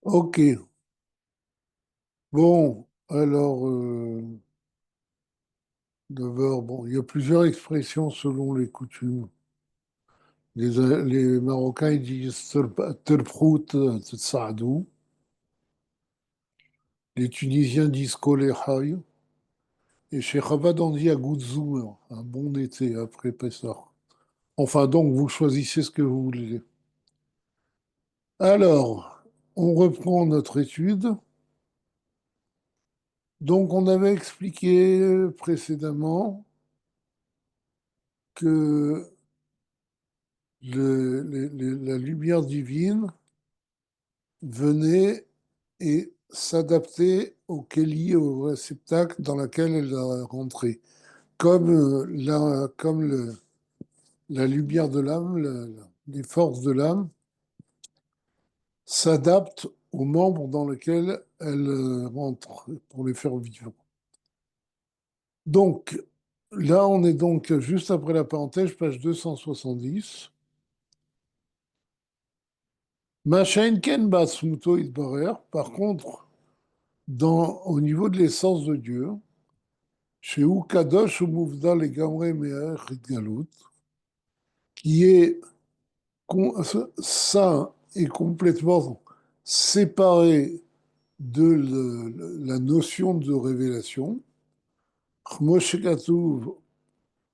Ok, bon, alors, d'abord, bon, il y a plusieurs expressions selon les coutumes. Les Marocains ils disent terprout tsaadou, les Tunisiens disent kolé-haï, et chez Chabad on dit agoudzoum, un bon été après Pessah. Enfin, donc, vous choisissez ce que vous voulez. Alors, on reprend notre étude. Donc, on avait expliqué précédemment que la lumière divine venait et s'adaptait au kéli, au réceptacle dans lequel elle rentrait. Comme, la lumière de l'âme, les forces de l'âme s'adaptent aux membres dans lesquels elle rentre pour les faire vivre. Donc, là, on est donc juste après la parenthèse, page 270. Machain ken ba'atzmuto itbarer. Par contre, au niveau de l'essence de Dieu, chez Kadosh ou Mouvdal et Gamre Me'er Galout, qui est saint et complètement séparé de la notion de révélation. Moshe Katuv,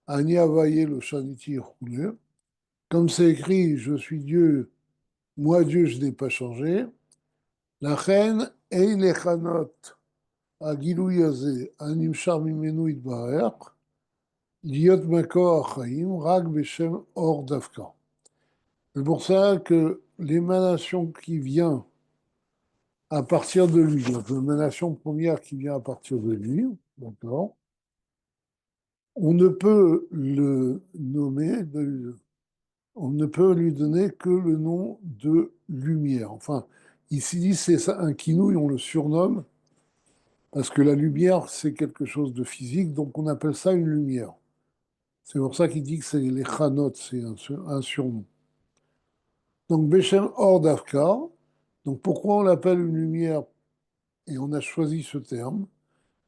Ani Avaye le Shaniti Roulé. Comme c'est écrit, je suis Dieu, moi Dieu, je n'ai pas changé. La reine Eilechanot, Agilou Yazé, Animshar Mimenu Itbaer, Liot Makor Chaim, Rag Beshem Or Davka. C'est pour ça que l'émanation qui vient à partir de lui, donc l'émanation première qui vient à partir de lui, d'accord, on ne peut le nommer, on ne peut lui donner que le nom de lumière. Enfin, ici dit c'est ça un kinouille, on le surnomme parce que la lumière c'est quelque chose de physique, donc on appelle ça une lumière. C'est pour ça qu'il dit que c'est les chanot, c'est un surnom. Donc Beshem Or Davka, donc pourquoi on l'appelle une lumière et on a choisi ce terme,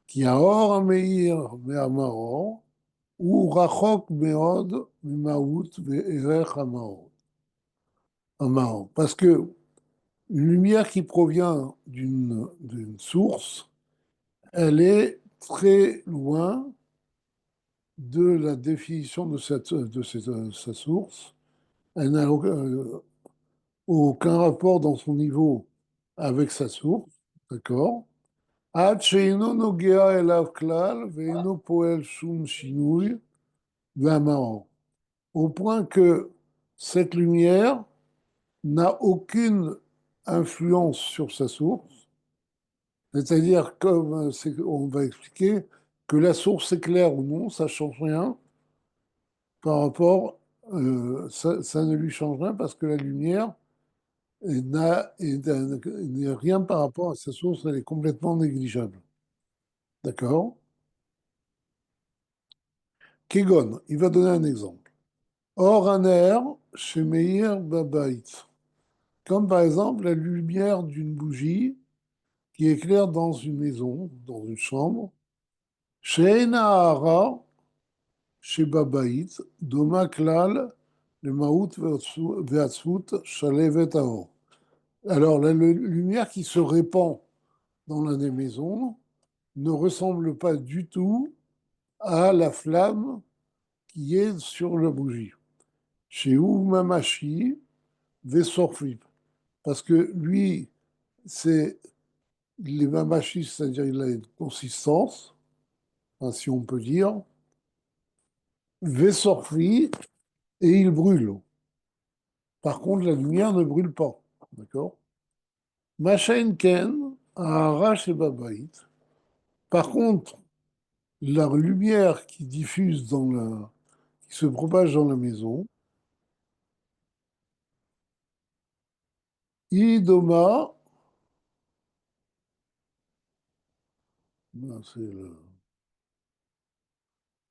qui a Or Ameir Ve'amaor, ou Rachok Meod Mimaout Ve'erech Amaor. Parce que une lumière qui provient d'une source, elle est très loin de la définition sa source. Elle n'a aucun rapport dans son niveau avec sa source, d'accord? עד שאינו נוגע אליו כלל ואינו פועל שום שינוי והמאור. Au point que cette lumière n'a aucune influence sur sa source, c'est-à-dire, comme on va expliquer, que la source est claire ou non, ça ne change rien par rapport, ça ne lui change rien parce que la lumière n'est rien par rapport à sa source, elle est complètement négligeable. D'accord? Kegon, il va donner un exemple. Or, un air chez Meir Babait, comme par exemple la lumière d'une bougie qui éclaire dans une maison, dans une chambre. Chez Nahara, chez Babait, Doma Klal, le Maout Veatzut, Shalevet Aor. Alors, la lumière qui se répand dans l'un des maisons ne ressemble pas du tout à la flamme qui est sur la bougie. Chez Oumamashi, Vesorflip. Parce que lui, c'est les mamachis, c'est-à-dire il a une consistance, hein, si on peut dire, Vesorfli, et il brûle. Par contre, la lumière ne brûle pas. D'accord? Machain Ken, Arash et Babaït. Par contre, la lumière qui diffuse qui se propage dans la maison, Idoma, c'est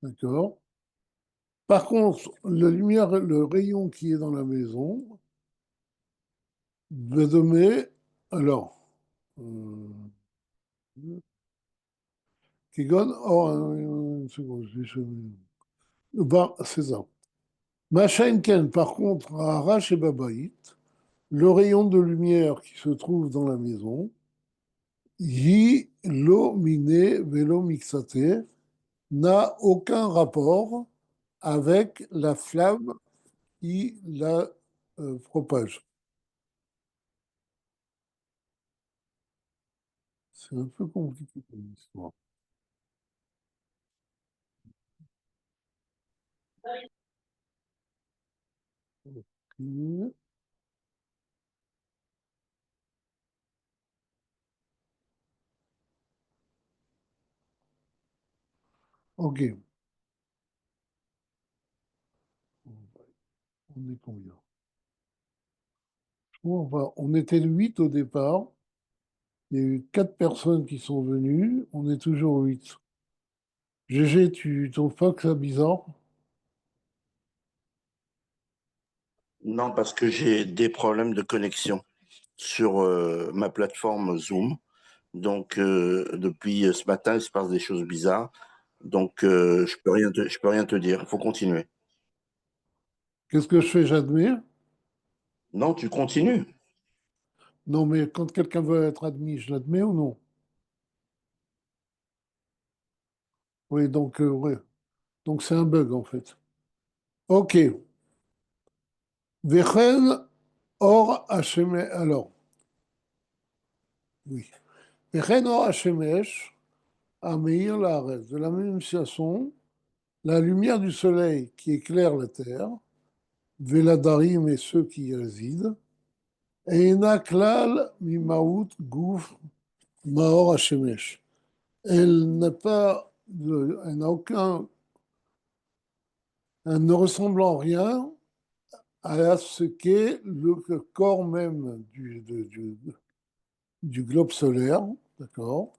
d'accord. Par contre, la lumière, le rayon qui est dans la maison, va donner, alors, Euh, Kegon, oh, une seconde, bah, c'est ça. Machenken, par contre, à Arach et Babaït, le rayon de lumière qui se trouve dans la maison, Yi lo mine velo mixate, n'a aucun rapport avec la flamme qui la propage. C'est un peu compliqué comme histoire. Ok, on est combien? On était 8 au départ. Il y a eu 4 personnes qui sont venues. On est toujours 8. GG, tu trouves pas que c'est bizarre? Non, parce que j'ai des problèmes de connexion sur ma plateforme Zoom. Donc, depuis ce matin, il se passe des choses bizarres. Donc, je peux rien te dire. Il faut continuer. Qu'est-ce que je fais? J'admets. Non, tu continues. Non, mais quand quelqu'un veut être admis, je l'admets ou non? Oui, donc, ouais. Donc c'est un bug en fait. Ok. Vechen or Hashemesh. Alors, oui. Vechen or Hashemesh Ameir Laaretz. De la même façon, la lumière du soleil qui éclaire la terre, Veladarim et ceux qui y résident, Eina Klal Mimaout Gouf Maor Hashemesh. Elle n'a aucun, elle ne ressemble en rien à ce qu'est le corps même du globe solaire, d'accord?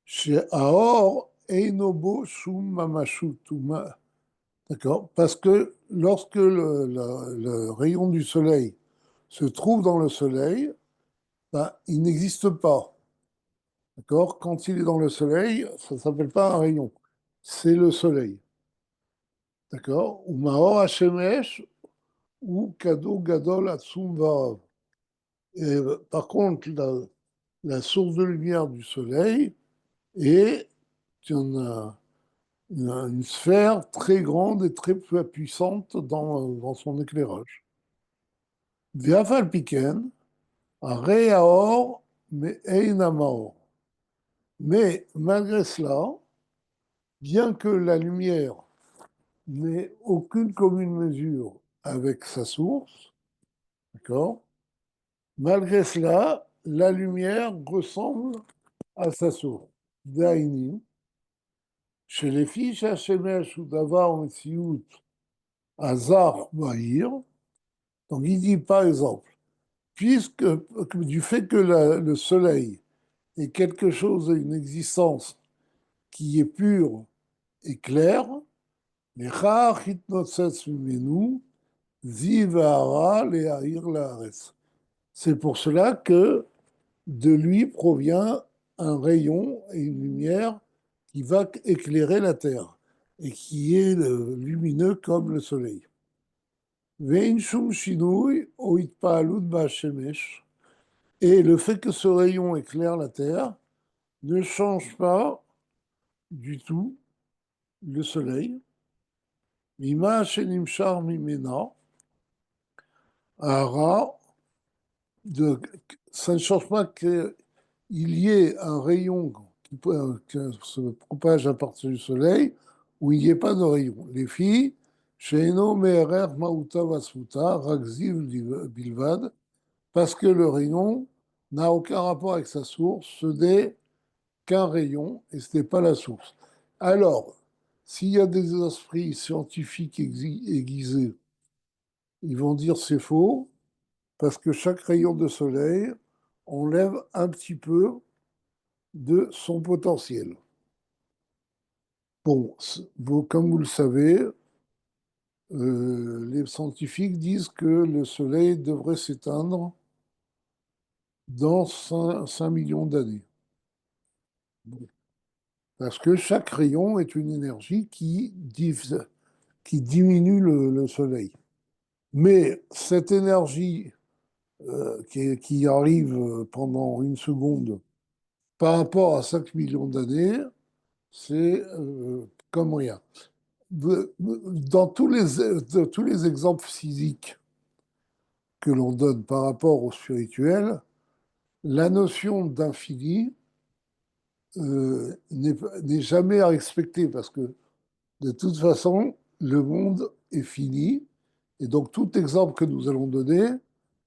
Chez Aor, Einobo Shum Mamashut, d'accord? Parce que lorsque le rayon du soleil se trouve dans le soleil, ben, il n'existe pas, d'accord? Quand il est dans le soleil, ça ne s'appelle pas un rayon, c'est le soleil, d'accord? Ou Maor Hashemesh, ou Kado Gadol Atsum Varav. Et, par contre, la source de lumière du soleil est une, une sphère très grande et très puissante dans son éclairage. Viafal Piken, Réaor, mais Einamaor. Mais malgré cela, bien que la lumière n'ait aucune commune mesure avec sa source, d'accord, malgré cela, la lumière ressemble à sa source. Daini, chez les fiches HMH ou Davar Metsiout, Hazar Bahir, donc il dit par exemple, puisque du fait que le soleil est quelque chose, une existence qui est pure et claire, les Chach Hitnotzes Mimenu, Ziv Hara Leahir Laaretz. C'est pour cela que de lui provient un rayon et une lumière qui va éclairer la Terre et qui est lumineux comme le soleil. Vein shum shinui o itpa'alut ba'ashemesh. Et le fait que ce rayon éclaire la Terre ne change pas du tout le soleil. Mima shenimshar mimena, hara, ça ne change pas qu'il y ait un rayon qui se propage à partir du soleil ou il n'y ait pas de rayon. Les filles, sheino me'erer ma'uta vasfuta, rakziv bilvad, parce que le rayon n'a aucun rapport avec sa source, ce n'est qu'un rayon et ce n'est pas la source. Alors, s'il y a des esprits scientifiques aiguisés, ils vont dire c'est faux, parce que chaque rayon de soleil enlève un petit peu de son potentiel. Bon, comme vous le savez, les scientifiques disent que le soleil devrait s'éteindre dans 5 millions d'années. Parce que chaque rayon est une énergie qui diminue le Soleil. Mais cette énergie qui arrive pendant une seconde par rapport à 5 millions d'années, c'est comme rien. Dans tous les exemples physiques que l'on donne par rapport au spirituel, la notion d'infini n'est jamais à respecter parce que de toute façon, le monde est fini. Et donc, tout exemple que nous allons donner,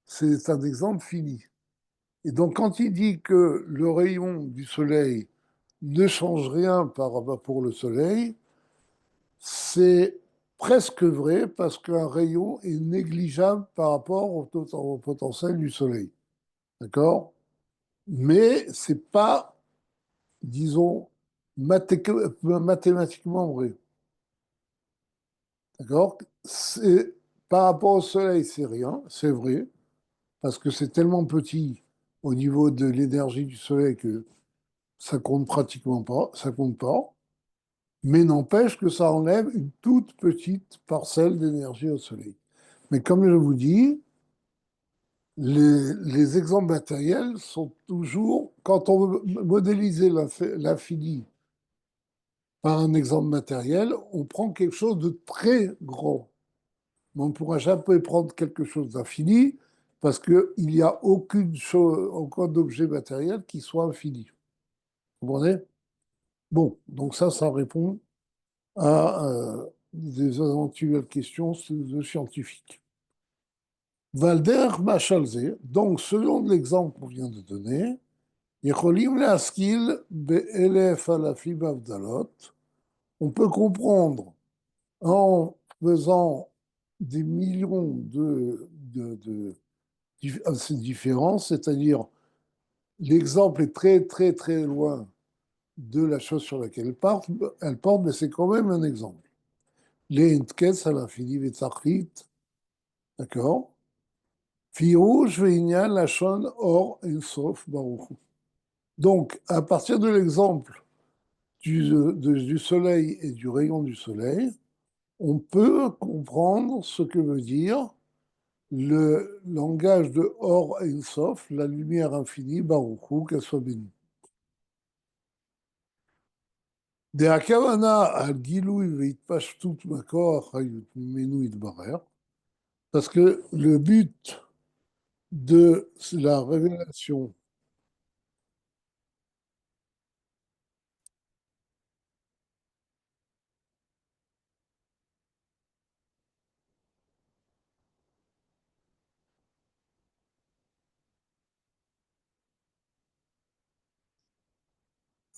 c'est un exemple fini. Et donc, quand il dit que le rayon du soleil ne change rien pour le soleil, c'est presque vrai parce qu'un rayon est négligeable par rapport au potentiel du soleil. D'accord? Mais c'est pas, disons, mathématiquement vrai. D'accord? Par rapport au soleil, c'est rien, c'est vrai, parce que c'est tellement petit au niveau de l'énergie du soleil que ça compte pratiquement pas, ça compte pas, mais n'empêche que ça enlève une toute petite parcelle d'énergie au soleil. Mais comme je vous dis, les exemples matériels sont toujours, quand on veut modéliser l'infini par un exemple matériel, on prend quelque chose de très grand. Mais on ne pourra jamais prendre quelque chose d'infini parce qu'il n'y a aucune chose, aucun objet matériel qui soit infini. Vous comprenez? Bon, donc ça répond à des éventuelles questions de scientifiques. Valder Machalze, donc selon l'exemple qu'on vient de donner, יכולים להשכיל באלף אלפים הבדלות, on peut comprendre en faisant des millions de différences, c'est-à-dire l'exemple est très très très loin de la chose sur laquelle elle porte, mais c'est quand même un exemple. Les Intkes à l'infini Vetzachit, d'accord? Firouj Veinyan Lachon Or Ensof Baruch. Donc, à partir de l'exemple du soleil et du rayon du soleil, on peut comprendre ce que veut dire le langage de Or Ensof, la lumière infinie, Baruch Hu, qu'elle soit bénie. דהכוונה על גילוי והתפשטות מקור החיות ממנו יתברר, parce que le but de la révélation,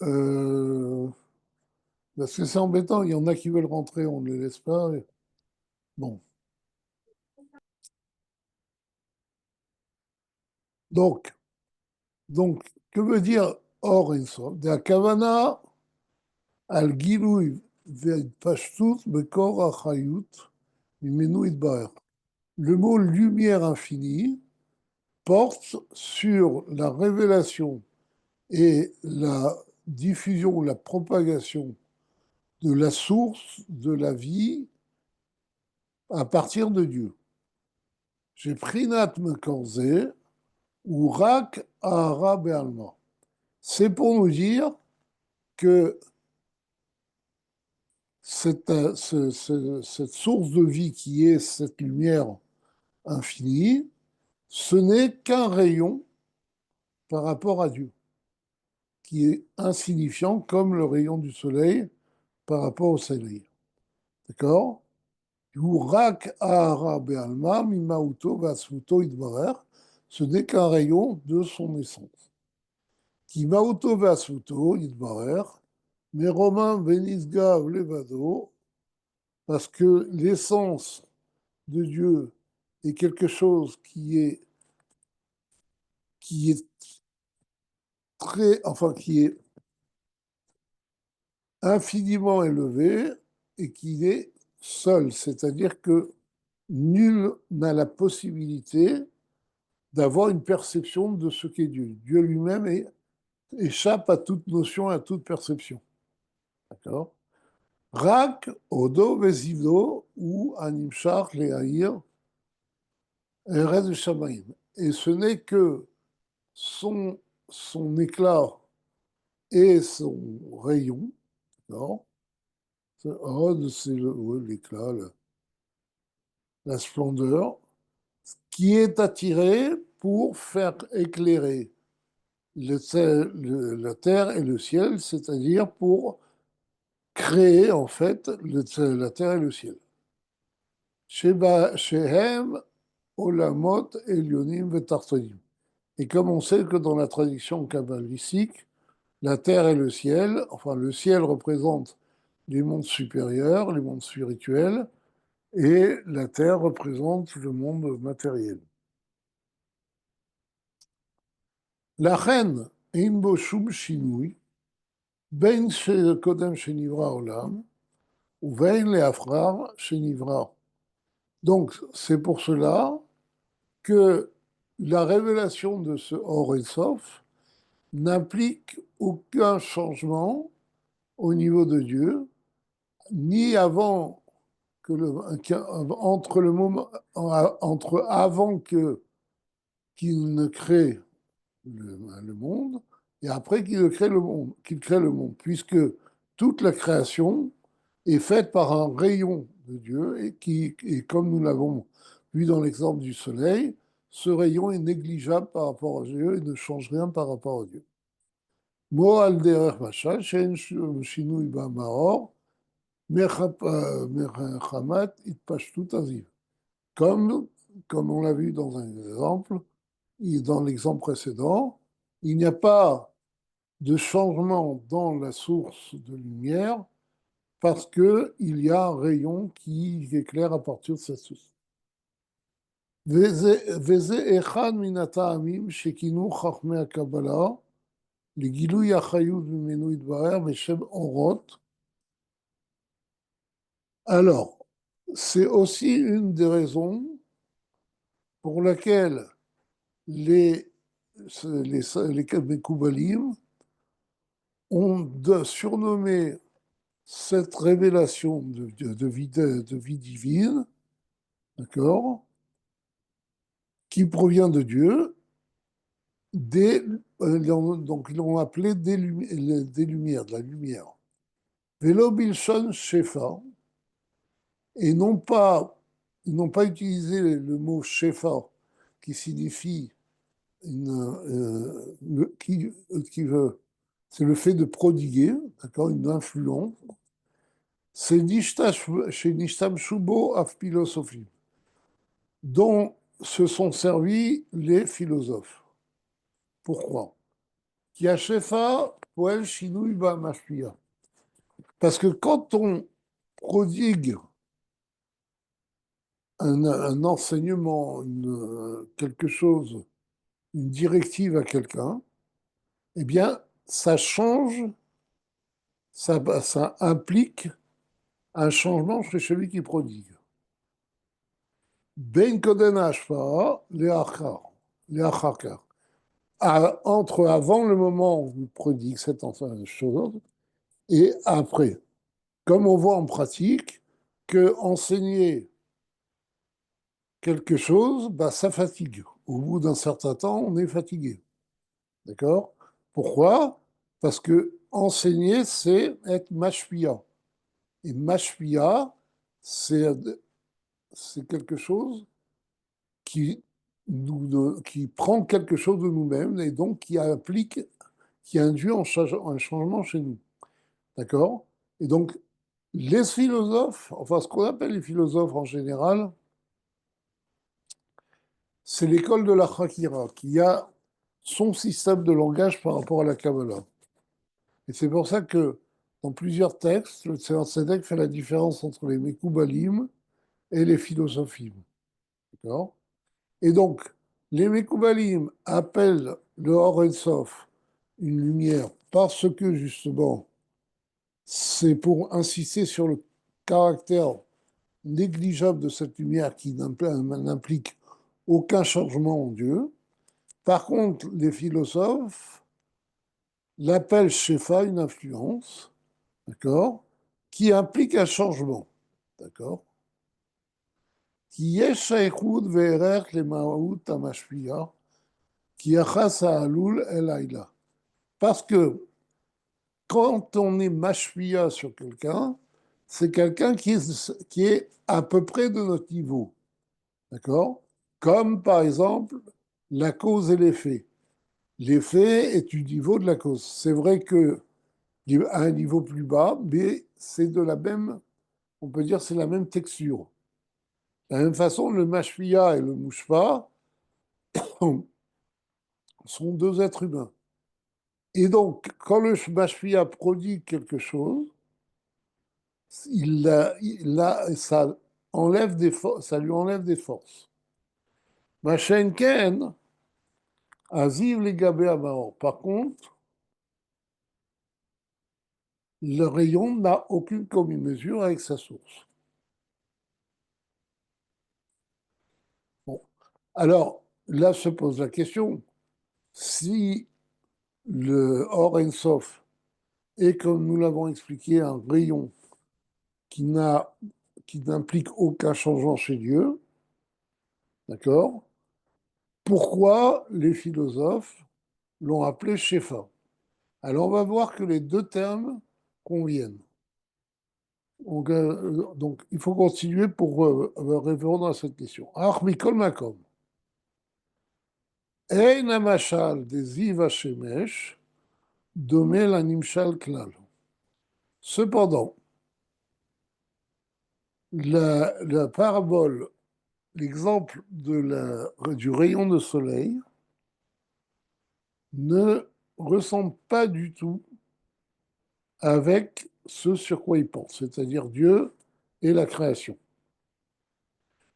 euh, parce que c'est embêtant, il y en a qui veulent rentrer, on ne les laisse pas. Bon, donc, que veut dire Or Ensof? דהכוונה על גילוי והתפשטות מקור החיות ממנו יתברר. Le mot lumière infinie porte sur la révélation et la diffusion, la propagation de la source de la vie à partir de Dieu. J'ai Prinat Mekorze ou Rak Ahara Be'alma. C'est pour nous dire que cette source de vie qui est cette lumière infinie, ce n'est qu'un rayon par rapport à Dieu, qui est insignifiant comme le rayon du soleil par rapport au soleil. D'accord? Yurak Ahara Be'alma, Mimauto Vasfuto Idbarer, ce n'est qu'un rayon de son essence. Qui Mauto Vasfuto Idbarer, mais Romain Venisgav Levado, parce que l'essence de Dieu est quelque chose qui est qui est infiniment élevé et qui est seul, c'est-à-dire que nul n'a la possibilité d'avoir une perception de ce qu'est Dieu. Dieu lui-même échappe à toute notion, à toute perception. D'accord? Rak, Odo, Vezivdo, ou Animshach, Leahir, Eretz de Shamaim. Et ce n'est que son, son éclat et son rayon, d'accord? Od, c'est l'éclat, la splendeur, qui est attiré pour faire éclairer la terre et le ciel, c'est-à-dire pour créer en fait la terre et le ciel. Shehem olamot elyonim vetartonim. Et comme on sait que dans la tradition kabbalistique, la terre et le ciel, enfin le ciel représente les mondes supérieurs, les mondes spirituels, et la terre représente le monde matériel. La reine Inbo Shum Shinui, Ben Kodem Shenivra Olam, ou Ben Leafrar Shenivra. Donc, c'est pour cela que la révélation de ce Or et Sof n'implique aucun changement au niveau de Dieu, ni avant que entre le moment entre avant que qu'il ne crée le monde et après qu'il crée le monde, puisque toute la création est faite par un rayon de Dieu et comme nous l'avons vu dans l'exemple du soleil, ce rayon est négligeable par rapport à Dieu et ne change rien par rapport à Dieu. Mo al derech mashal, she'en shinui ba'maor, mechamat itpashtut aviv. Comme on l'a vu dans un exemple, dans l'exemple précédent, il n'y a pas de changement dans la source de lumière parce qu'il y a un rayon qui éclaire à partir de cette source. וזה אחד מן הטעמים שכינו חכמי הקבלה לגילוי החיות ממנו יתברר בשם אורות. Alors, c'est aussi une des raisons pour laquelle les Mekoubalim ont surnommé cette révélation de vie divine, d'accord, qui provient de Dieu, donc ils l'ont appelé des lumières, de la lumière. Velo Bilshon Shefa, et non pas, ils n'ont pas utilisé le mot Shefa, qui signifie qui veut, c'est le fait de prodiguer, d'accord, une influence. C'est chez Nishtam Shubo af philosophie, dont se sont servis les philosophes. Pourquoi? Qui a shefa poel shinui ba mashpia. Parce que quand on prodigue un enseignement, quelque chose, une directive à quelqu'un, eh bien, ça change, ça implique un changement chez celui qui prodigue. Ben koden hashpa leachar. Entre avant le moment où vous prodigue cette chose et après. Comme on voit en pratique que enseigner quelque chose, bah, ça fatigue. Au bout d'un certain temps, on est fatigué. D'accord? Pourquoi? Parce que enseigner, c'est être mashpia. Et mashpia, c'est quelque chose qui prend quelque chose de nous-mêmes et donc qui induit un changement chez nous. D'accord? Et donc, les philosophes, enfin ce qu'on appelle les philosophes en général, c'est l'école de la Chakira, qui a son système de langage par rapport à la Kabbalah. Et c'est pour ça que dans plusieurs textes, le Tzemach Tzedek fait la différence entre les Mekoubalim et les philosophimes. D'accord? Et donc, les Mekoubalim appellent le Or Ein Sof une lumière parce que justement, c'est pour insister sur le caractère négligeable de cette lumière qui n'implique aucun changement en Dieu. Par contre, les philosophes l'appellent Shefa une influence, d'accord, qui implique un changement, d'accord, qui est Shaykhoud Ve'erer le Maout Amashpia, qui achas Ha'alul El Aïla. Parce que quand on est mashpia sur quelqu'un, c'est quelqu'un qui est à peu près de notre niveau. D'accord? Comme par exemple la cause et l'effet. L'effet est du niveau de la cause. C'est vrai que à un niveau plus bas, mais c'est de la même, on peut dire, c'est la même texture. De la même façon, le mashpia et le mouchpa sont deux êtres humains. Et donc, quand le mashpia prodigue quelque chose, ça ça lui enlève des forces. Machin Ken, Aziv les Gabé Amaor. Par contre, le rayon n'a aucune commune-mesure avec sa source. Bon. Alors, là se pose la question, si le Or Ensof est, comme nous l'avons expliqué, un rayon qui n'implique aucun changement chez Dieu, d'accord? Pourquoi les philosophes l'ont appelé Shefa? Alors, on va voir que les deux termes conviennent. Donc, il faut continuer pour répondre à cette question. Alors, Mikol Makom. Ein hamashal de Ziv HaShemesh domé la nimshal klal. Cependant, la parabole, l'exemple du rayon de soleil ne ressemble pas du tout avec ce sur quoi il pense, c'est-à-dire Dieu et la création.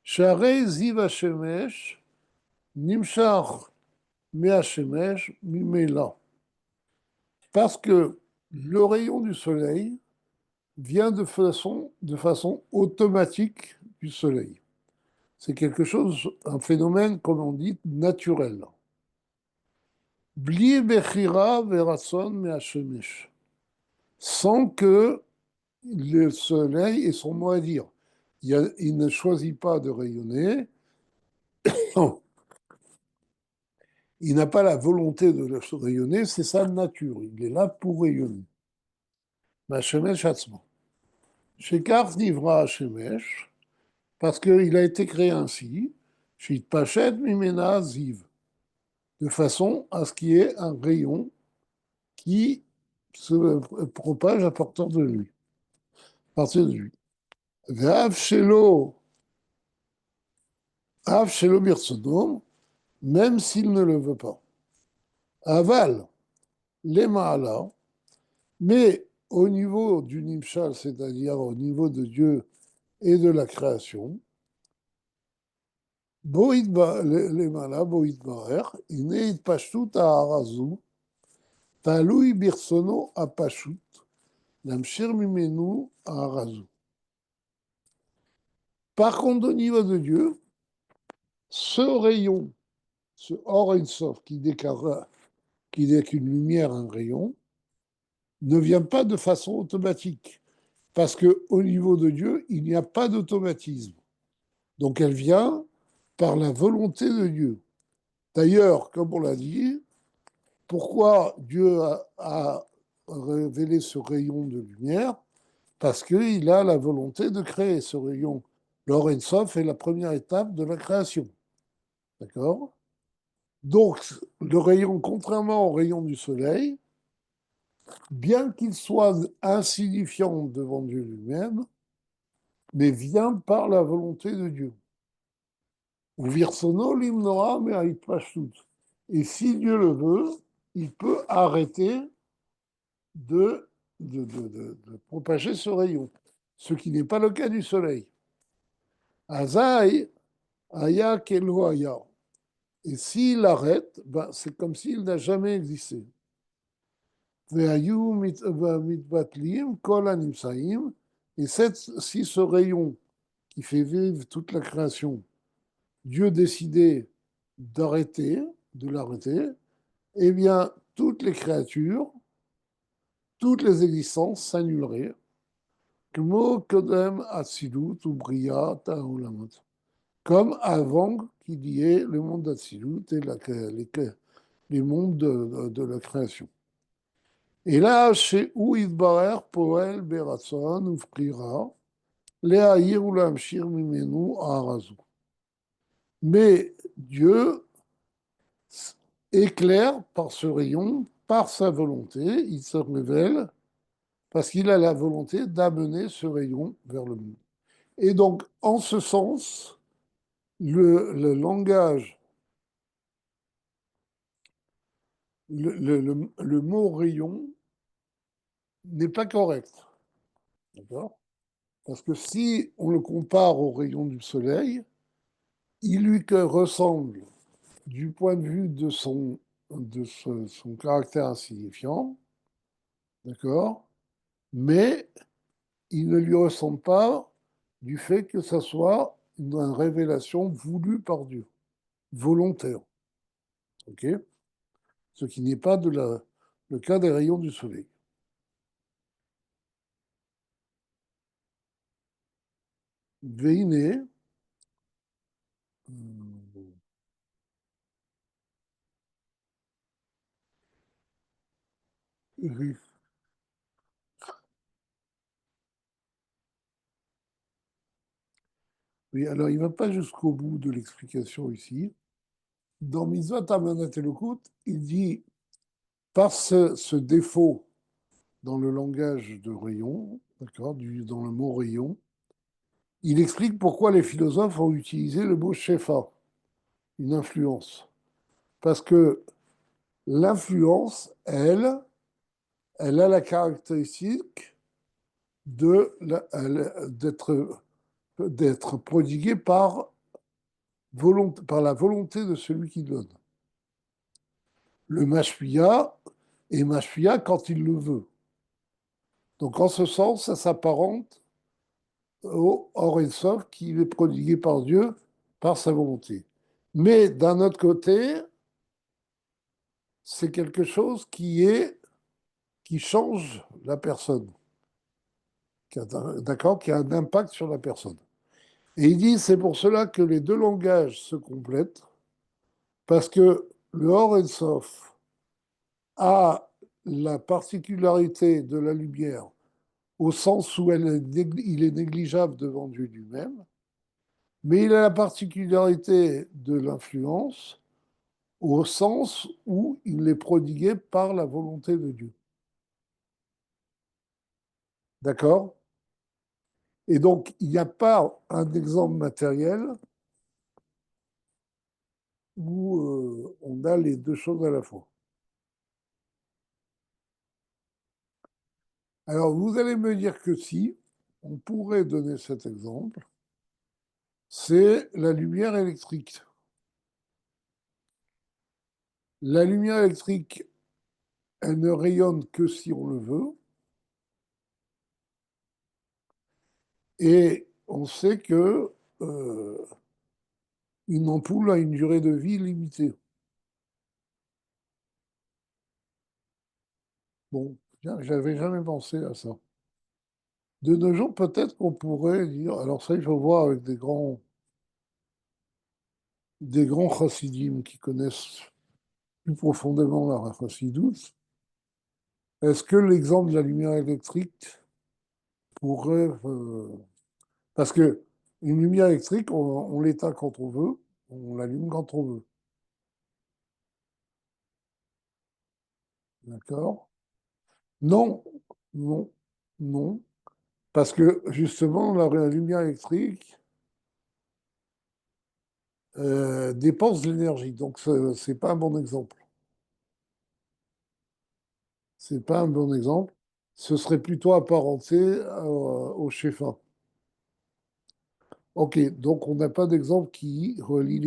Sharei Ziv HaShemesh Nimshar Me'Hashemesh Mimela. Parce que le rayon du soleil vient de façon automatique du soleil. C'est quelque chose, un phénomène, comme on dit, naturel. Bli bechira verason me'Hashemesh. Sans que le soleil ait son mot à dire. Il ne choisit pas de rayonner. Il n'a pas la volonté de rayonner, c'est sa nature. Il est là pour rayonner. Shemesh Atzmo. Shekar Nivra Shemesh, parce qu'il a été créé ainsi, Shit Pachet Mimena Ziv, de façon à ce qu'il y ait un rayon qui se propage à partir de lui. À partir de lui. Ve'av Shelo, Av Shelo Birtsonom, même s'il ne le veut pas. Aval, les Ma'ala, mais au niveau du Nimshal, c'est-à-dire au niveau de Dieu et de la création, למעלה בו יתברך, הנה התפשטות ההערה זו, תלוי ברצונו הפשוט, להמשיך ממנו ההערה זו. Par contre, au niveau de Dieu, ce rayon, ce Or Ensof qui n'est qu'une lumière, un rayon, ne vient pas de façon automatique. Parce qu'au niveau de Dieu, il n'y a pas d'automatisme. Donc elle vient par la volonté de Dieu. D'ailleurs, comme on l'a dit, pourquoi Dieu a révélé ce rayon de lumière? Parce qu'il a la volonté de créer ce rayon. L'Or Ensof est la première étape de la création. D'accord? Donc, le rayon, contrairement au rayon du soleil, bien qu'il soit insignifiant devant Dieu lui-même, mais vient par la volonté de Dieu. Ou virsono limnoa me haitpashtut. Et si Dieu le veut, il peut arrêter de propager ce rayon, ce qui n'est pas le cas du soleil. Azaï, aya kelo aya. Et s'il arrête, ben, c'est comme s'il n'a jamais existé. Ve'ayu mitbatlim kol animsaim. Et si ce rayon qui fait vivre toute la création, Dieu décidait d'arrêter, de l'arrêter, eh bien, toutes les créatures, toutes les existences s'annuleraient. Kmo Kodem Atsilut ou Bria Ta'olamot. Comme avant qu'il y ait le monde d'Atsilut et les mondes de la création. Et là, chez où Idbarer, Poel, Beratson, Ufrira, Léaïr ou Lamshir Mimenu, Arazu. Mais Dieu éclaire par ce rayon, par sa volonté, il se révèle parce qu'il a la volonté d'amener ce rayon vers le monde. Et donc, en ce sens, le langage, le mot rayon n'est pas correct. D'accord? Parce que si on le compare au rayon du soleil, il lui ressemble du point de vue de son caractère insignifiant, d'accord? Mais il ne lui ressemble pas du fait que ça soit une révélation voulue par Dieu, volontaire, ok? Ce qui n'est pas le cas des rayons du soleil. Véiné, oui, alors il ne va pas jusqu'au bout de l'explication ici. Dans Mitzvot Amanat Elokut, il dit, par ce défaut dans le langage de rayon, d'accord, dans le mot rayon, il explique pourquoi les philosophes ont utilisé le mot shefa, une influence. Parce que l'influence, elle a la caractéristique d'être prodiguée par la volonté de celui qui donne. Le mashpia est mashpia quand il le veut. Donc en ce sens, ça s'apparente au Or et Sof qui est prodigué par Dieu par sa volonté. Mais d'un autre côté, c'est quelque chose qui change la personne, d'accord, qui a un impact sur la personne. Et il dit, c'est pour cela que les deux langages se complètent, parce que le Or et Sof a la particularité de la lumière au sens où il est négligeable devant Dieu lui-même, mais il a la particularité de l'influence au sens où il est prodigué par la volonté de Dieu. D'accord? Et donc, il n'y a pas un exemple matériel où on a les deux choses à la fois. Alors, vous allez me dire que si, on pourrait donner cet exemple, c'est la lumière électrique. La lumière électrique, elle ne rayonne que si on le veut, et on sait que une ampoule a une durée de vie limitée. Bon, j'avais jamais pensé à ça. De nos jours, peut-être qu'on pourrait dire, alors ça, il faut voir avec des grands chassidim qui connaissent plus profondément la chassidoute. Est-ce que l'exemple de la lumière électrique pourrait... parce que une lumière électrique, on l'éteint quand on veut, on l'allume quand on veut. D'accord? Non, non, non. Parce que justement, la lumière électrique dépense de l'énergie. Donc, c'est pas un bon exemple. C'est pas un bon exemple. Ce serait plutôt apparenté au Shefa. Ok, donc on n'a pas d'exemple qui relie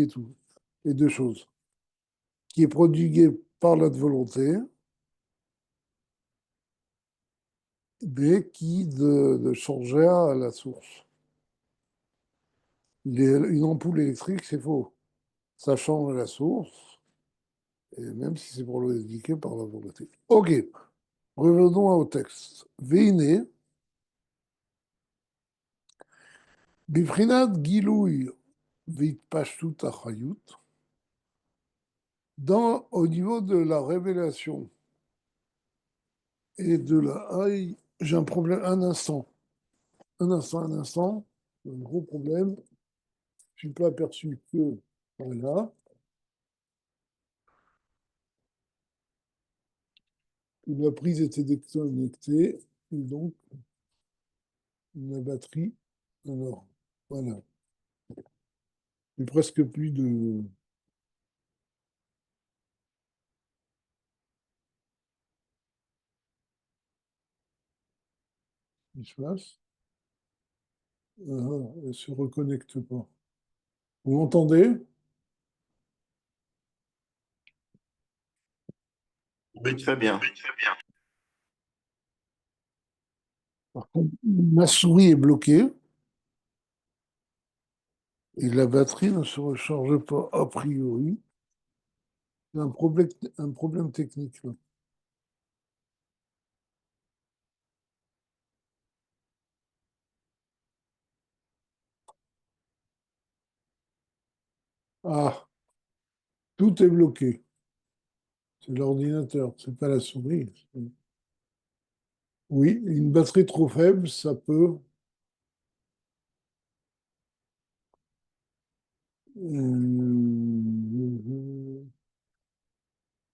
les deux choses. Qui est prodigué par notre volonté, mais qui de changer à la source. Une ampoule électrique, c'est faux. Ça change à la source, et même si c'est pour le indiquer par la volonté. Ok, revenons au texte. Veine, bifrinat gilouï vitpashtut achayut, au niveau de la révélation et de la... Aïe, j'ai un problème, un instant. Un instant. Un gros problème. Je ne suis pas aperçu que... Voilà. Que la prise était déconnectée. Et donc, la batterie. Alors, voilà. Il n'y a presque plus de... Il se passe. Ah, elle ne se reconnecte pas. Vous m'entendez? Oui, très bien. Par contre, ma souris est bloquée et la batterie ne se recharge pas a priori. Il y a un problème technique là. Ah, tout est bloqué. C'est l'ordinateur, c'est pas la souris. Oui, une batterie trop faible, ça peut.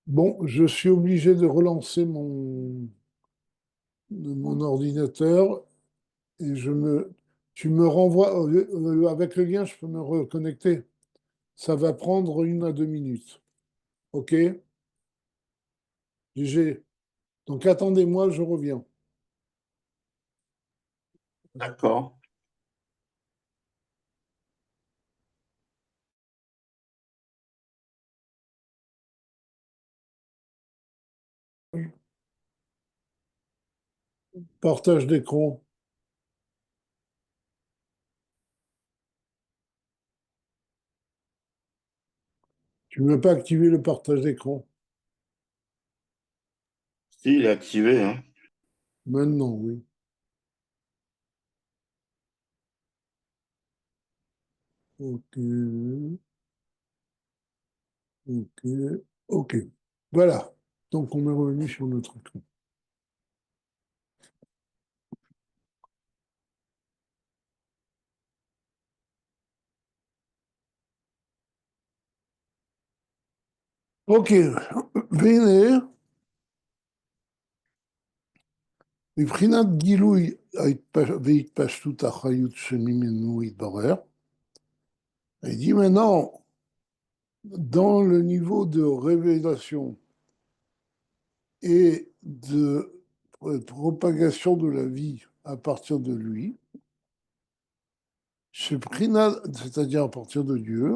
Bon, je suis obligé de relancer mon ordinateur et tu me renvoies avec le lien, je peux me reconnecter. Ça va prendre 1 à 2 minutes. OK? GG. Donc attendez-moi, je reviens. D'accord. Partage d'écran. Tu ne veux pas activer le partage d'écran? Si, il est activé, hein. Maintenant, oui. OK. OK. OK. Voilà. Donc on est revenu sur notre écran. OK. Véné, מבחינת גילוי והתפשטות האחריות שממנו התברר, il dit maintenant, dans le niveau de révélation et de propagation de la vie à partir de lui, chez Prinad, c'est-à-dire à partir de Dieu,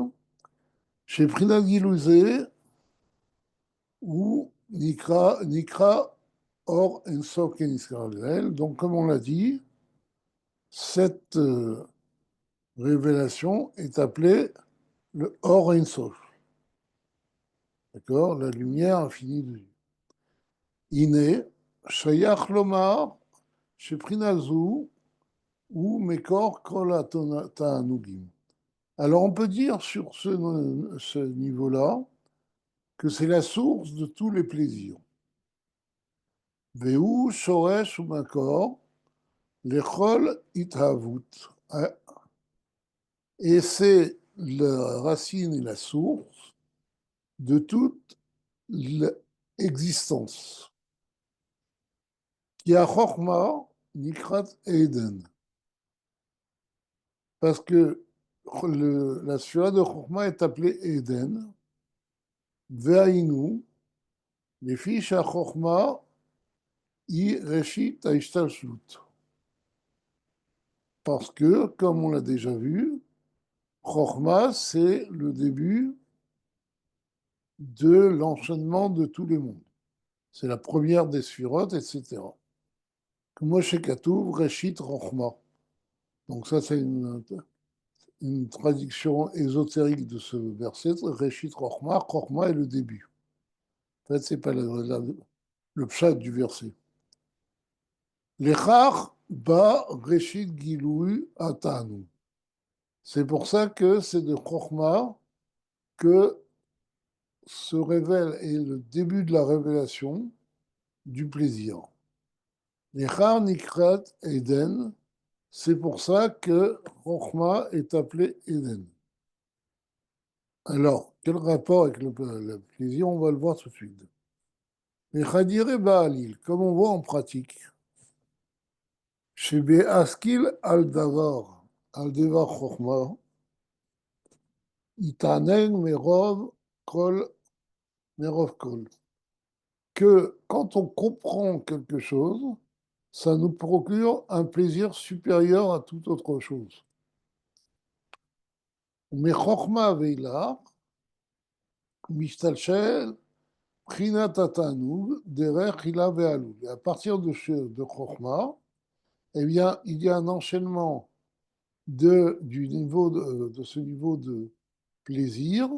chez Prinad Gilouzé, ou Nikra Or Ensof Ken Israël. Donc, comme on l'a dit, cette révélation est appelée le Or Ensof. D'accord? La lumière infinie de Dieu. Iné, Shayach Lomar, chez Prinazou, ou Mekor Kol Ta'anugim. Alors, on peut dire sur ce niveau-là que c'est la source de tous les plaisirs. Vehu Shoresh ou Makor, L'Echol Ithavut. Et c'est la racine et la source de toute l'existence. Qui a Chochma Nikrat Eden. Parce que la sphère de Chochma est appelée Eden. Ve'ainu, les fiches à Chochma, I Reshit Aishtalshut. Parce que, comme on l'a déjà vu, Chochma, c'est le début de l'enchaînement de tous les mondes. C'est la première des sphirotes, etc. Moshe Katuv, Reshit Chochma. Donc ça, c'est une traduction ésotérique de ce verset. Reshit Chochma, Chochma est le début. En fait, ce n'est pas le pshat du verset. L'echach ba reshit gilui atanu. C'est pour ça que c'est de Chokhmah que se révèle, et le début de la révélation du plaisir. L'echar nikrat Eden, c'est pour ça que Chokhmah est appelé Eden. Alors, quel rapport avec le plaisir? On va le voir tout de suite. Mais Khadire Baalil, comme on voit en pratique, chez Be'askil al-Devar Chokhmah, Itanen Merov Kol, que quand on comprend quelque chose, ça nous procure un plaisir supérieur à toute autre chose. Mais Chokhmah Veila, Mishtalshel, Prinat Atanoug, Derech Hila Ve'alou. Et à partir de Chokhmah, eh bien, il y a un enchaînement de ce niveau de plaisir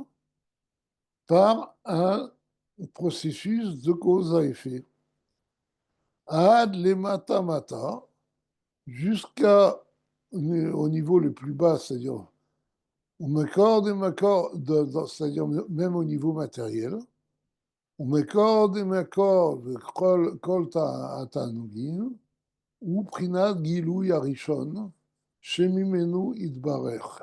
par un processus de cause à effet. Ad le mata mata, jusqu'à au niveau le plus bas, c'est-à-dire au makor des makor, c'est-à-dire même au niveau matériel, au makor des makor, kol ta'anugin, ou prinat gilou yarishon, shemimenu idbarech.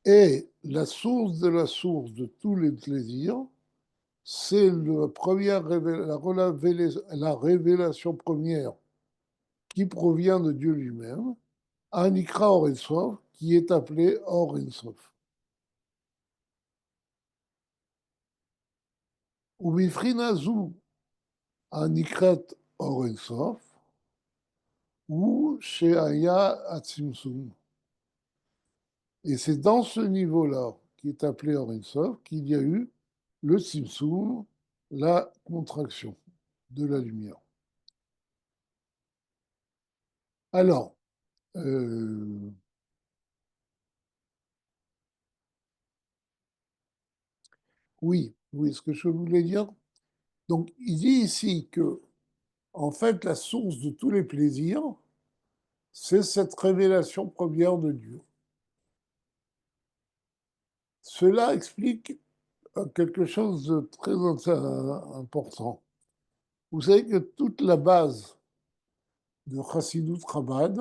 Et la source de tous les plaisirs, c'est la révélation première qui provient de Dieu lui-même, Anikra Or Ensof, qui est appelé Or Ensof. Ou Bifrinazu Anikrat Or Ensof, ou chez Aya Atzimsum. Et c'est dans ce niveau-là, qui est appelé Or Ensof, qu'il y a eu le Tzimsum, la contraction de la lumière. Alors, oui, oui, ce que je voulais dire. Donc, il dit ici que, en fait, la source de tous les plaisirs, c'est cette révélation première de Dieu. Cela explique quelque chose de très important. Vous savez que toute la base de Chassidut Chabad,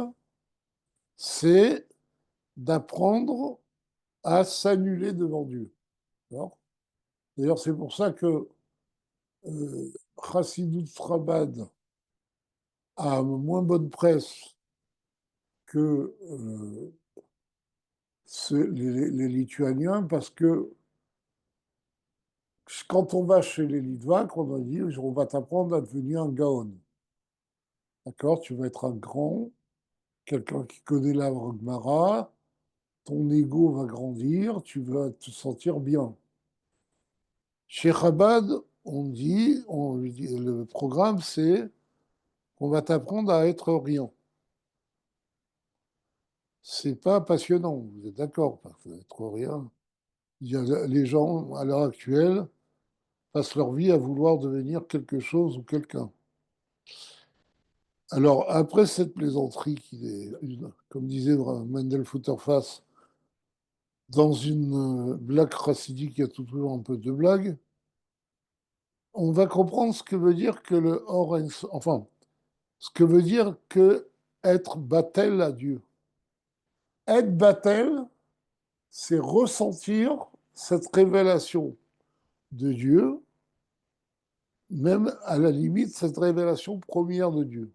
c'est d'apprendre à s'annuler devant Dieu. D'ailleurs, c'est pour ça que Chassidut Chabad a moins bonne presse que les Lituaniens, parce que quand on va chez les Litvaks, on va dire on va t'apprendre à devenir un Gaon. D'accord? Tu vas être un grand, quelqu'un qui connaît la Gemara, ton ego va grandir, tu vas te sentir bien. Chez Chabad, le programme, c'est on va t'apprendre à être rien. C'est pas passionnant, vous êtes d'accord, parce que être rien. Il y a les gens, à l'heure actuelle, passent leur vie à vouloir devenir quelque chose ou quelqu'un. Alors, après cette plaisanterie, comme disait Mendel Futterfass, dans une blague chassidique, il y a toujours un peu de blague, on va comprendre ce que veut dire que le Horens, enfin, ce que veut dire que être battel à Dieu. Être battel, c'est ressentir cette révélation de Dieu, même à la limite, cette révélation première de Dieu.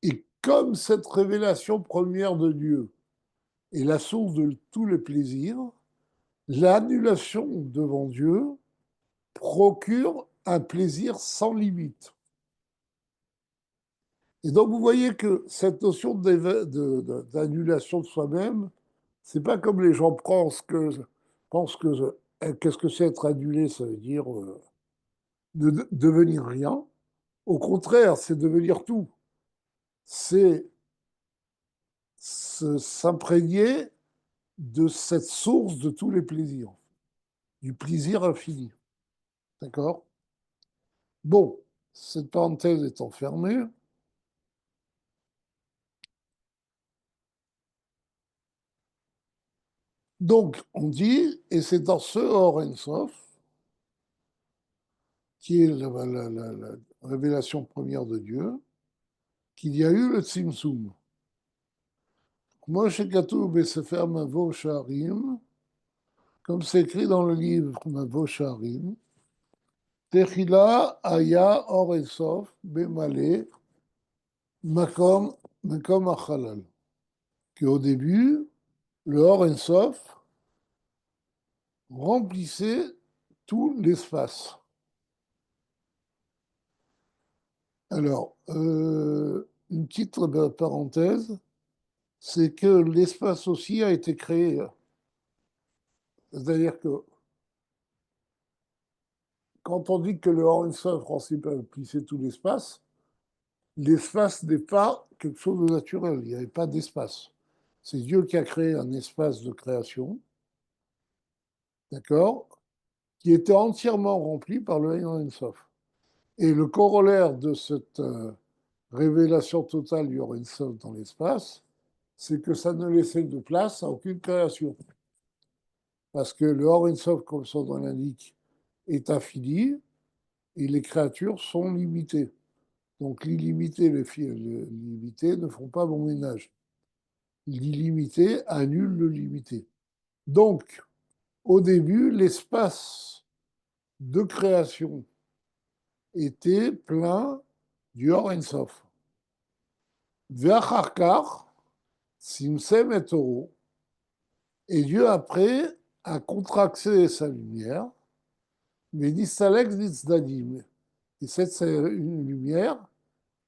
Et comme cette révélation première de Dieu est la source de tous les plaisirs, l'annulation devant Dieu procure un plaisir sans limite. Et donc vous voyez que cette notion d'annulation de soi-même, c'est pas comme les gens pensent que qu'est-ce que c'est être annulé, ça veut dire devenir rien. Au contraire, c'est devenir tout. C'est s'imprégner de cette source de tous les plaisirs, du plaisir infini. D'accord? Bon, cette parenthèse étant fermée, donc on dit, et c'est dans ce Or Ensof, qui est la révélation première de Dieu, qu'il y a eu le Tzimtzum. Moi, chez Katou Besefer Mavo Sharim, comme c'est écrit dans le livre Mavo Sharim, Techila Aya Or Ensof Bemale Makom Makom Achalal. Qu'au début, le Or Ensof remplissait tout l'espace. Alors, une petite parenthèse, c'est que l'espace aussi a été créé. C'est-à-dire que quand on dit que le Horn-Sof remplissait tout l'espace, l'espace n'est pas quelque chose de naturel. Il n'y avait pas d'espace. C'est Dieu qui a créé un espace de création, d'accord, qui était entièrement rempli par le Horn-Sof. Et le corollaire de cette révélation totale du Horn-Sof dans l'espace, c'est que ça ne laissait de place à aucune création. Parce que le Horn-Sof, comme son nom l'indique, est infini et les créatures sont limitées. Donc l'illimité et le limité ne font pas bon ménage. L'illimité annule le limité. Donc, au début, l'espace de création était plein du Or Ensof. Ve'acharkar, simsem et oro. Et Dieu, après, a contracté sa lumière, mais nistalek nitzdadim. Et cette lumière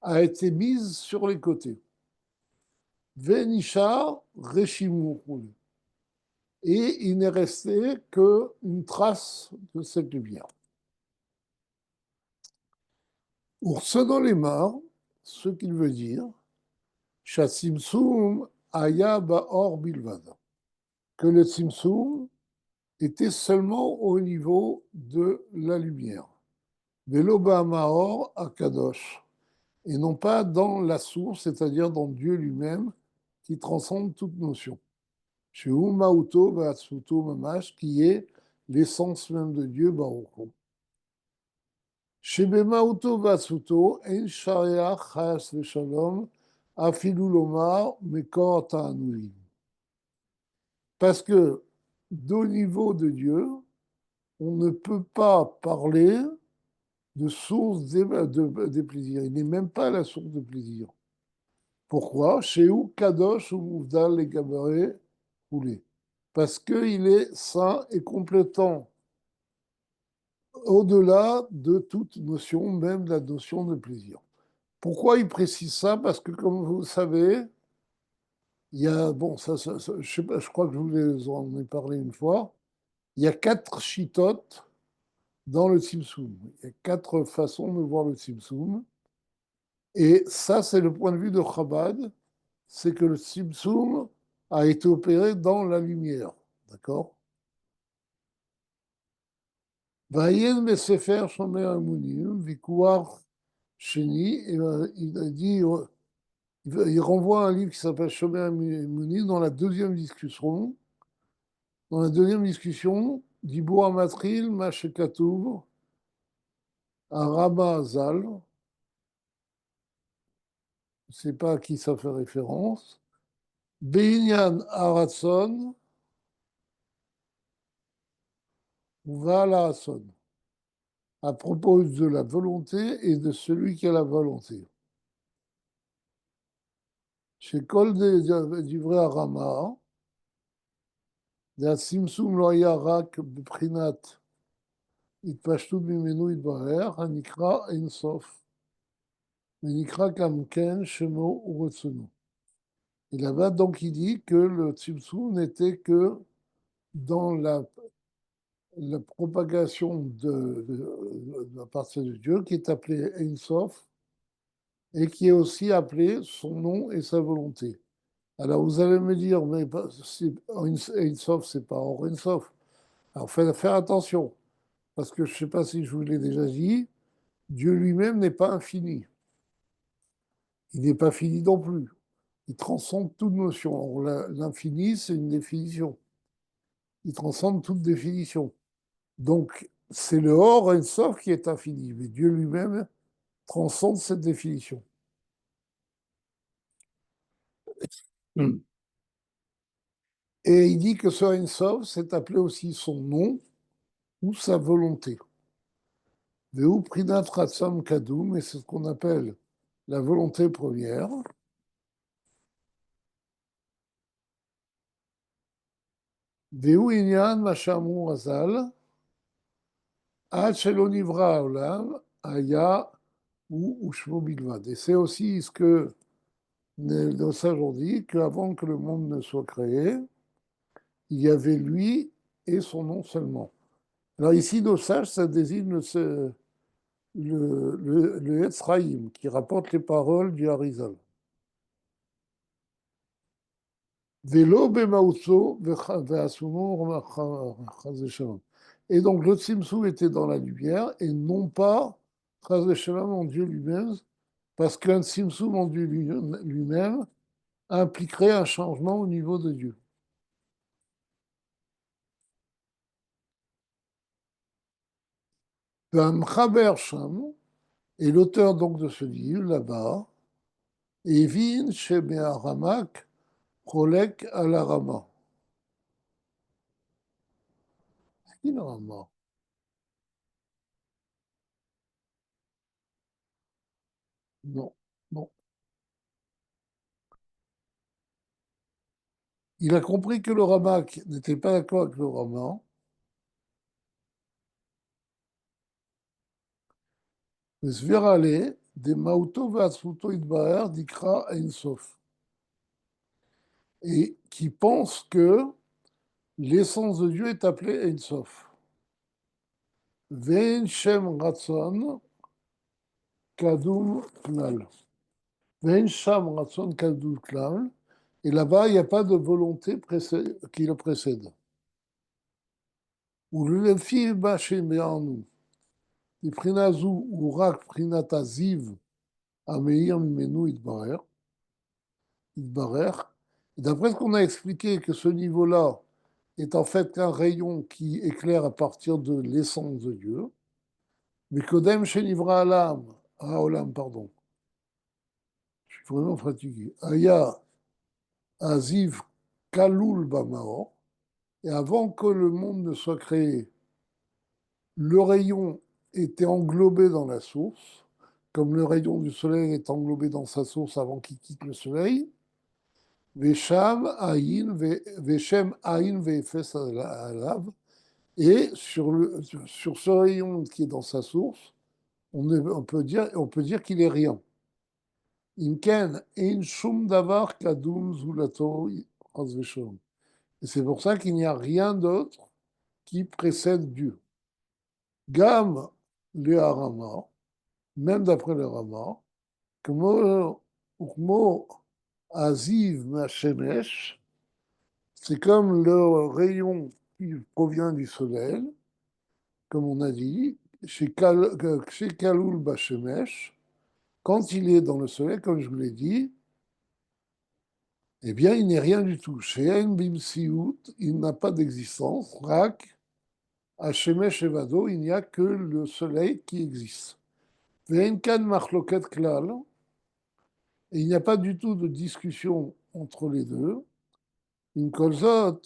a été mise sur les côtés. Venishar Reshimur. Et il n'est resté qu'une trace de cette lumière. Selon les morts, ce qu'il veut dire, Shasimsum Aya Baor Bilvad, que le Simsum était seulement au niveau de la lumière. Veloba Maor Akadosh, et non pas dans la source, c'est-à-dire dans Dieu lui-même, qui transcende toute notion. Chez Umauto Vatsuto Mamash, qui est l'essence même de Dieu, Baruch. Chez Bemauto Vatsuto, En Shariach Chas Veshalom, Afilu Lomar, Mekor Ta'anuim. Parce que, d'au niveau de Dieu, on ne peut pas parler de source des plaisirs. Il n'est même pas la source de plaisir. Pourquoi? Chez où Kadosh ou Mouvdal les Gabarets roulés. Parce qu'il est saint et complétant au-delà de toute notion, même la notion de plaisir. Pourquoi il précise ça? Parce que, comme vous le savez, il y a, bon, je sais pas, je crois que je vous en ai parlé une fois, il y a 4 chitotes dans le Tzimtzum. Il y a 4 façons de voir le Tzimtzum. Et ça, c'est le point de vue de Chabad, c'est que le Tzimtzum a été opéré dans la lumière. D'accord? Vayen Mesefer Shomer Amunim, Vikuar Sheni, il a dit, il renvoie à un livre qui s'appelle Shomer Amunim dans la deuxième discussion. Dans la deuxième discussion, Dibur Amatril, Mashekatouv, Arama Azal, je ne sais pas à qui ça fait référence, Beinyan Aratson, ou Vala Hasson, à propos de la volonté et de celui qui a la volonté. Chez Kol d'Ivrei Arama, Simsum lo היה רק בבחינת התפשטות ממנו יתברר, הנקרא אין סוף, ונקרא גם כן שמו ורצונו. Et là-bas, donc, il dit que le Tzimtzum n'était que dans la propagation à partir de Dieu, qui est appelé Ein Sof, et qui est aussi appelé son nom et sa volonté. Alors, vous allez me dire, mais Ein Sof, c'est pas Or Ein Sof. Alors, faites faire attention. parce que je ne sais pas si je vous l'ai déjà dit, Dieu lui-même n'est pas infini. Il n'est pas fini non plus. Il transcende toute notion. L'infini, c'est une définition. Il transcende toute définition. Donc, c'est le Or Ein-Sof qui est infini, mais Dieu lui-même transcende cette définition. Mm. Et il dit que ce Ein-Sof, c'est appelé aussi son nom ou sa volonté. Veu Prinat Ratzam Kadum, et c'est ce qu'on appelle la volonté première. Veu Inyan Mashamu Razal, Ad Shelo Nivra Olam, Aya ou Ushmo Bilvad. Et c'est aussi ce que nos sages ont dit, qu'avant que le monde ne soit créé, il y avait lui et son nom seulement. Alors ici, nos sages, ça désigne le Etzraïm, qui rapporte les paroles du Harizal. Velo bemautso ve'asumo chas v'shalom. Et donc le Tzimtzum était dans la lumière et non pas chas v'shalom en Dieu lui-même, parce qu'un Tzimtzum en Dieu lui-même impliquerait un changement au niveau de Dieu. V'amchaber sham, et l'auteur donc de ce livre là-bas, Evin shebe'aramak cholek al arama. C'est qui le Rama? Non, non. Il a compris que le Ramak n'était pas d'accord avec le Rama. Sverale, de Mauto Vatsuto Idbaer, Dikra Ein Sof. Et qui pense que l'essence de Dieu est appelée Ein Sof. Vein Shem Ratson Kadum Knal. Vein Shem Ratson Kadum Knal. Et là-bas, il n'y a pas de volonté qui le précède. Ou le lefi Bachem Be'anu. Prinazu ou Rak Prinata Ziv Ameir Mimenu Idbaer. D'après ce qu'on a expliqué, que ce niveau-là est en fait un rayon qui éclaire à partir de l'essence de Dieu, mais Kodem Shenivra Alam, Olam, pardon, je suis vraiment fatigué, Aya Aziv Kalul Bamaor, et avant que le monde ne soit créé, le rayon était englobé dans la source, comme le rayon du soleil est englobé dans sa source avant qu'il quitte le soleil, Vesham Aïn, Veshem Aïn Vefes Alav. Et sur ce rayon qui est dans sa source, on peut dire qu'il est rien. Inken ein shum davar kadum zulato chas v'sholom. Et c'est pour ça qu'il n'y a rien d'autre qui précède Dieu. Gam le Harama, même d'après le Rama, Ukmo Aziv Mashemesh, c'est comme le rayon qui provient du soleil, comme on a dit, chez Kaloul Bashemesh, quand il est dans le soleil, comme je vous l'ai dit, eh bien, il n'est rien du tout. Chez En Bimsiout, il n'a pas d'existence. Rak, Hashemesh Evado, il n'y a que le soleil qui existe. Ve'enkan Machloket Klal, et il n'y a pas du tout de discussion entre les deux. In Kolzot,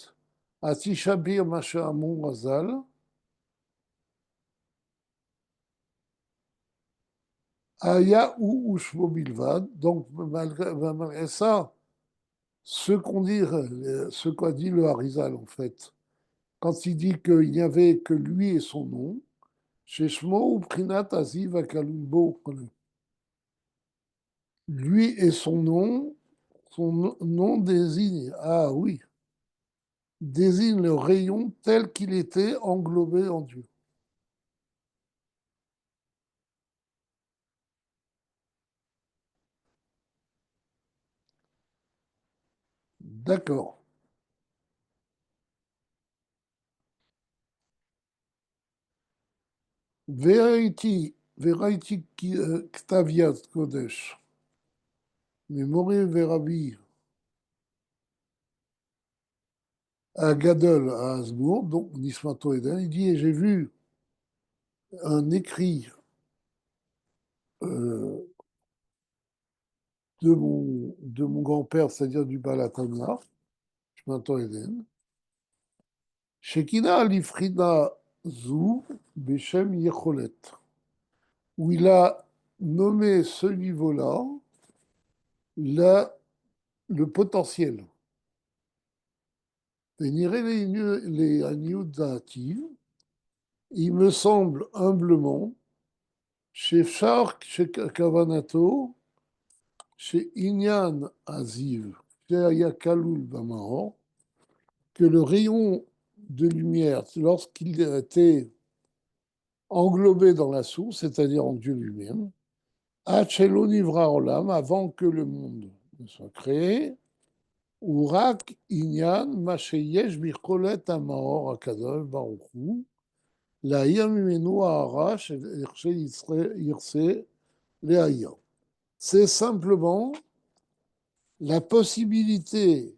Atishabir Masha Amun Razal, Aya ou Ushmo Bilvad. Donc, malgré ça, ce qu'a dit le Harizal, en fait, quand il dit qu'il n'y avait que lui et son nom, Sheshmo ou Prinat Aziv Akalumbo, lui et son nom désigne, ah oui, désigne le rayon tel qu'il était englobé en Dieu. D'accord. Veraiti Ktaviat Kodesh, Memori Verabi à Gadol à Hasbourg, donc Nismato Eden, il dit, et j'ai vu un écrit euh, de mon grand-père, c'est-à-dire du Balatana, Nismato Eden, Shekina Alifrida Zou, Beshem Yecholet, où il a nommé ce niveau-là le potentiel. Vénérer les agneaux dative, il me semble humblement, chez Shark, chez Kavanato, chez Inyan Aziv, chez Ayakalul Bamaor, que le rayon de lumière, lorsqu'il était englobé dans la source, c'est-à-dire en Dieu lui-même, Hachelo Nivra Olam, avant que le monde ne soit créé, Urak Inyan Masheyesh Birkolet Amaor Akadosh Baruchu, la Yamimenu Arash Irse Leaya. C'est simplement la possibilité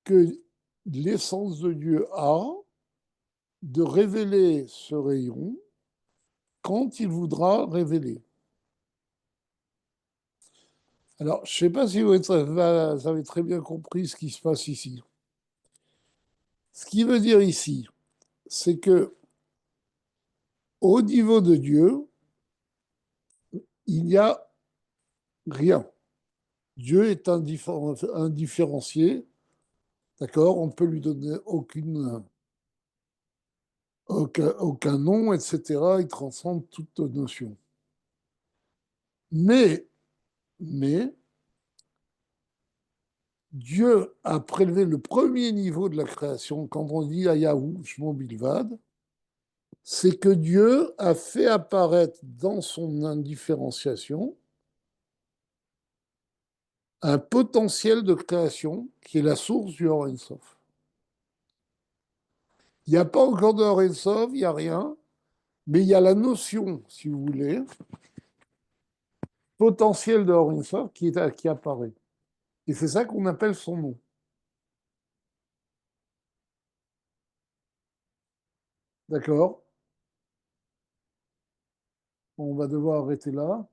que l'essence de Dieu a de révéler ce rayon quand il voudra révéler. Alors, je ne sais pas si vous avez très bien compris ce qui se passe ici. Ce qui veut dire ici, c'est que au niveau de Dieu, il n'y a rien. Dieu est indifférencié, d'accord? On ne peut lui donner aucun nom, etc. Il transcende toute notion. Mais Dieu a prélevé le premier niveau de la création. Quand on dit Ayahu, Shmo Bilvad, c'est que Dieu a fait apparaître dans son indifférenciation un potentiel de création qui est la source du Or Ein Sof. Il n'y a pas encore de Or Ein Sof, il n'y a rien, mais il y a la notion, si vous voulez, potentiel de Or Ein Sof qui apparaît. Et c'est ça qu'on appelle son nom. D'accord? On va devoir arrêter là.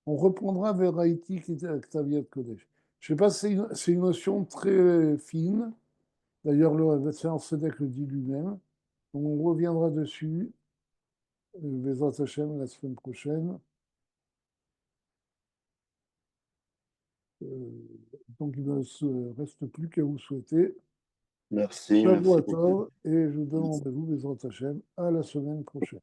On reprendra vers Haïti, Ktaviat Kodesh. Je ne sais pas, c'est une notion très fine. D'ailleurs, le Tzemar Tzedek le dit lui-même. On reviendra dessus, Bezrat Hashem, la semaine prochaine. Euh, donc, il ne se reste plus qu'à vous souhaiter Merci, merci Shavua beaucoup. Tov et je vous donne Merci. rendez-vous, Bezrat Hashem, à la semaine prochaine.